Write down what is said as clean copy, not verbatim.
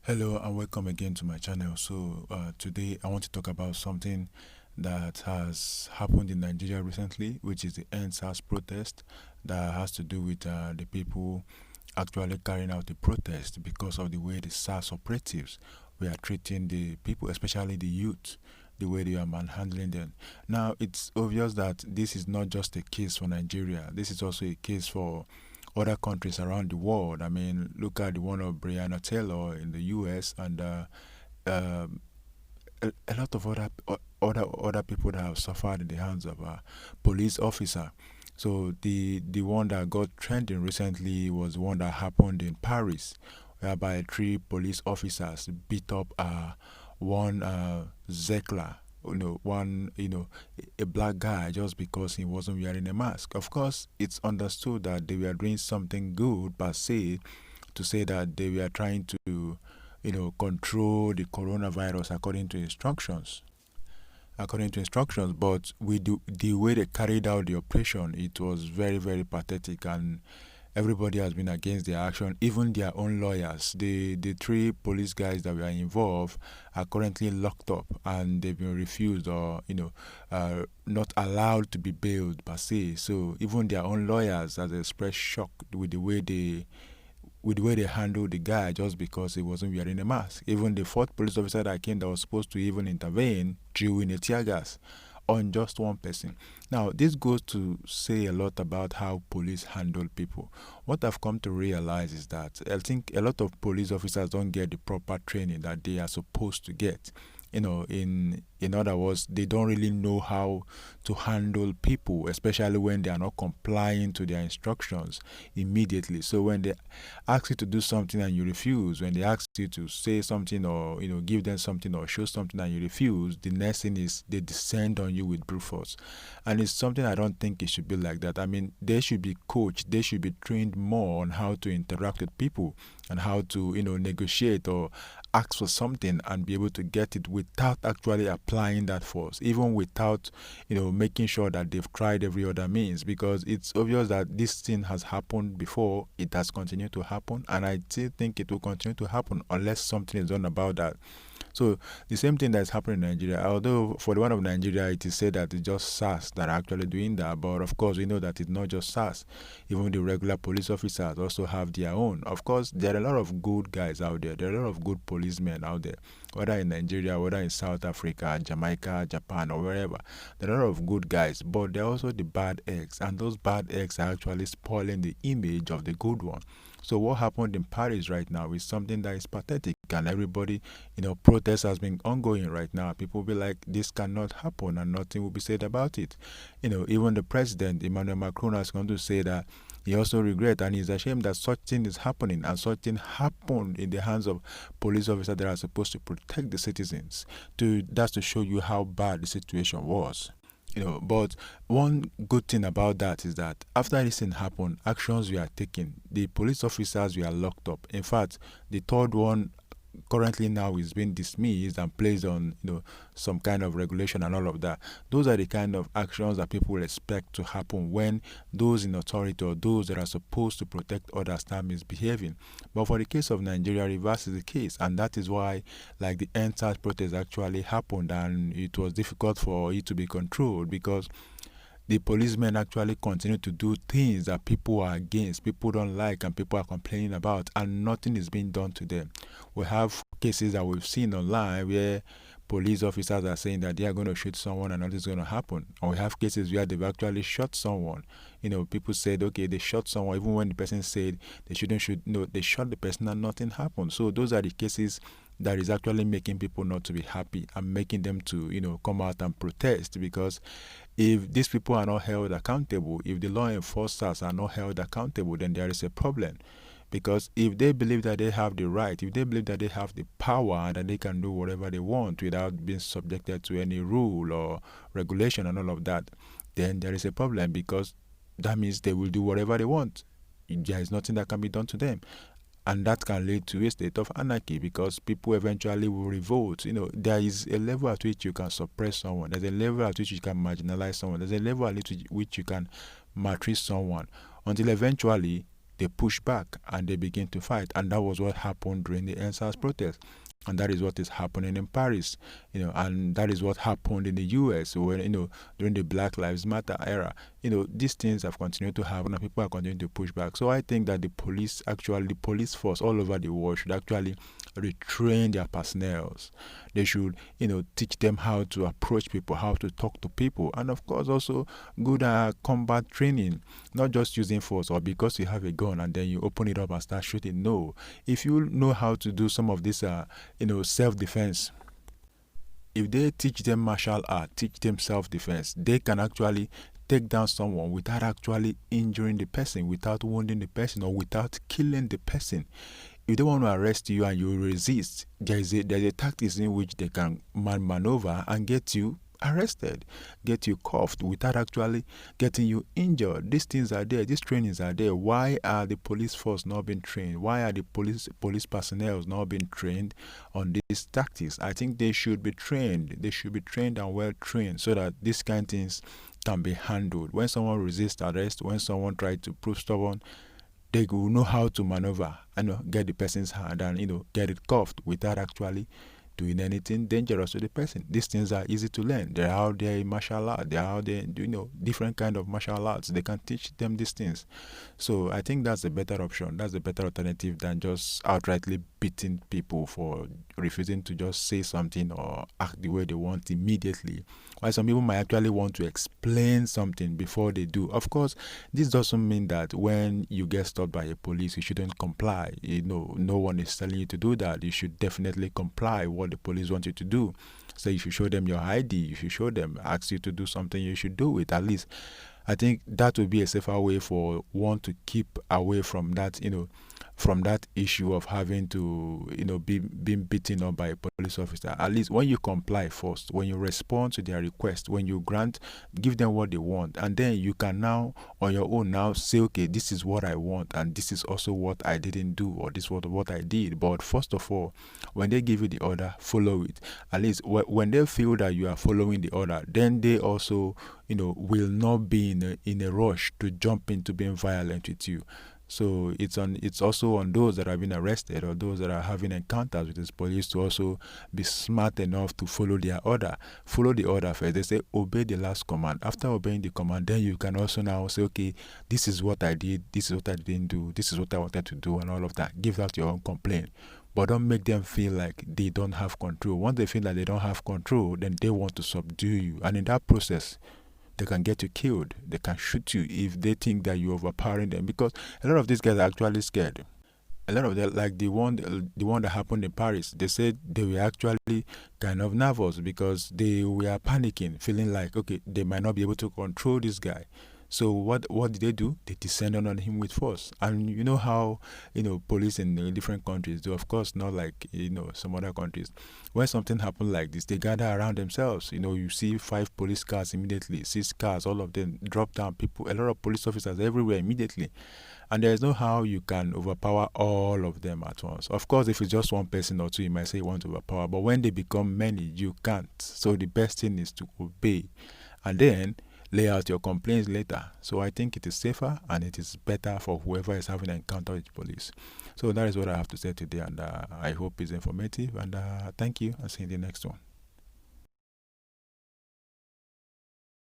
Hello and welcome again to my channel. Today I want to talk about something that has happened in Nigeria recently, which is the NSAS protest that has to do with the people actually carrying out the protest because of the way the SARS operatives were treating the people, especially the youth, the way they are manhandling them. Now, it's obvious that this is not just a case for Nigeria. This is also a case for other countries around the world. I mean, look at the one of Breonna Taylor in the U.S. and um a lot of other people that have suffered in the hands of a police officer. So the one that got trending recently was one that happened in Paris, whereby three police officers beat up one Zekla, a black guy just because he wasn't wearing a mask. Of course, it's understood that they were doing something good per se, to say that they were trying to, control the coronavirus according to instructions. But with the way they carried out the operation, it was very, very pathetic, and everybody has been against their action, even their own lawyers. The three police guys that were involved are currently locked up, and they've been refused, or not allowed to be bailed per se. So even their own lawyers has expressed shock with the way they handled the guy just because he wasn't wearing a mask. Even the fourth police officer that came that was supposed to even intervene drew in a tear gas on just one person. Now, this goes to say a lot about how police handle people. What I've come to realize is that I think a lot of police officers don't get the proper training that they are supposed to get. In other words, they don't really know how to handle people, especially when they are not complying to their instructions immediately. So when they ask you to do something and you refuse, when they ask you to say something, or give them something or show something and you refuse, the next thing is they descend on you with brute force. And it's something I don't think it should be like that. I mean, they should be coached, they should be trained more on how to interact with people and how to negotiate or ask for something and be able to get it without actually applying that force, even without making sure that they've tried every other means, because it's obvious that this thing has happened before, it has continued to happen, and I still think it will continue to happen unless something is done about that. So the same thing that's happening in Nigeria, although for the one of Nigeria, it is said that it's just SARS that are actually doing that. But of course, we know that it's not just SARS. Even the regular police officers also have their own. Of course, there are a lot of good guys out there. There are a lot of good policemen out there, whether in Nigeria, whether in South Africa, Jamaica, Japan, or wherever. There are a lot of good guys, but there are also the bad eggs, and those bad eggs are actually spoiling the image of the good one. So what happened in Paris right now is something that is pathetic, and everybody, protest has been ongoing right now. People will be like, this cannot happen, and nothing will be said about it. Even the president, Emmanuel Macron, is going to say that he also regrets and he's ashamed that such thing is happening, and such thing happened in the hands of police officers that are supposed to protect the citizens. That's to show you how bad the situation was. But one good thing about that is that after this thing happened, actions were taken. The police officers were locked up. In fact, the third one currently now is being dismissed and placed on some kind of regulation and all of that. Those are the kind of actions that people expect to happen when those in authority or those that are supposed to protect others start misbehaving. But for the case of Nigeria, reverse is the case, and that is why, like, the NSAS protest actually happened, and it was difficult for it to be controlled because the policemen actually continue to do things that people are against, people don't like, and people are complaining about, and nothing is being done to them. We have cases that we've seen online where police officers are saying that they are going to shoot someone and nothing's going to happen. And we have cases where they've actually shot someone. People said, okay, they shot someone, even when the person said they shouldn't shoot. No, they shot the person and nothing happened. So those are the cases that is actually making people not to be happy and making them to, come out and protest, because if these people are not held accountable, if the law enforcers are not held accountable, then there is a problem. Because if they believe that they have the right, if they believe that they have the power and that they can do whatever they want without being subjected to any rule or regulation and all of that, then there is a problem, because that means they will do whatever they want. There is nothing that can be done to them. And that can lead to a state of anarchy, because people eventually will revolt. There is a level at which you can suppress someone. There's a level at which you can marginalize someone. There's a level at which you can maltreat someone, until eventually they push back and they begin to fight. And that was what happened during the NSAS protest. And that is what is happening in Paris, and that is what happened in the US when, during the Black Lives Matter era. These things have continued to happen and people are continuing to push back. So I think that the police force all over the world should actually retrain their personnel. They should, teach them how to approach people, how to talk to people, and of course also good combat training, not just using force or because you have a gun and then you open it up and start shooting. No, if you know how to do some of this, self-defense, if they teach them martial art, teach them self-defense, they can actually take down someone without actually injuring the person, without wounding the person, or without killing the person. If they want to arrest you and you resist, there's a tactics in which they can maneuver and get you arrested, get you cuffed without actually getting you injured. These things are there, these trainings are there. Why are the police force not being trained? Why are the police personnel not being trained on these tactics? I think they should be trained. They should be trained and well trained so that these kind of things can be handled. When someone resists arrest, when someone tries to prove stubborn, they will know how to maneuver and get the person's hand and get it cuffed without actually doing anything dangerous to the person. These things are easy to learn. They're out there in martial art. They're out there, different kind of martial arts. They can teach them these things. So I think that's a better option. That's a better alternative than just outrightly beating people for refusing to just say something or act the way they want immediately. While some people might actually want to explain something before they do. Of course, this doesn't mean that when you get stopped by a police, you shouldn't comply. No one is telling you to do that. You should definitely comply what the police want you to do. So you should show them your ID. You should show them, ask you to do something, you should do it at least. I think that would be a safer way for one to keep away from that, from that issue of having to, being beaten up by a police officer. At least when you comply first, when you respond to their request, when you give them what they want, and then you can now, on your own now, say, okay, this is what I want, and this is also what I didn't do, or this is what I did. But first of all, when they give you the order, follow it. At least when they feel that you are following the order, then they also, will not be in a rush to jump into being violent with you. So it's also on those that have been arrested or those that are having encounters with this police to also be smart enough to follow their order. Follow the order first. They say obey the last command. After obeying the command, then you can also now say, okay, this is what I did, this is what I didn't do, this is what I wanted to do, and all of that. Give out your own complaint. But don't make them feel like they don't have control. Once they feel like they don't have control, then they want to subdue you. And in that process, they can get you killed. They can shoot you if they think that you're overpowering them. Because a lot of these guys are actually scared. A lot of them, like the one that happened in Paris, they said they were actually kind of nervous because they were panicking, feeling like, okay, they might not be able to control this guy. So what did they do? They descended on him with force. And you know how, police in different countries do, of course, not like, some other countries. When something happened like this, they gather around themselves. You see 5 police cars immediately, 6 cars, all of them drop down, people, a lot of police officers everywhere immediately. And there's no how you can overpower all of them at once. Of course, if it's just one person or two, you might say you want to overpower. But when they become many, you can't. So the best thing is to obey. And then lay out your complaints later. So I think it is safer and it is better for whoever is having an encounter with police. So that is what I have to say today, and I hope it's informative. And thank you, and see you in the next one.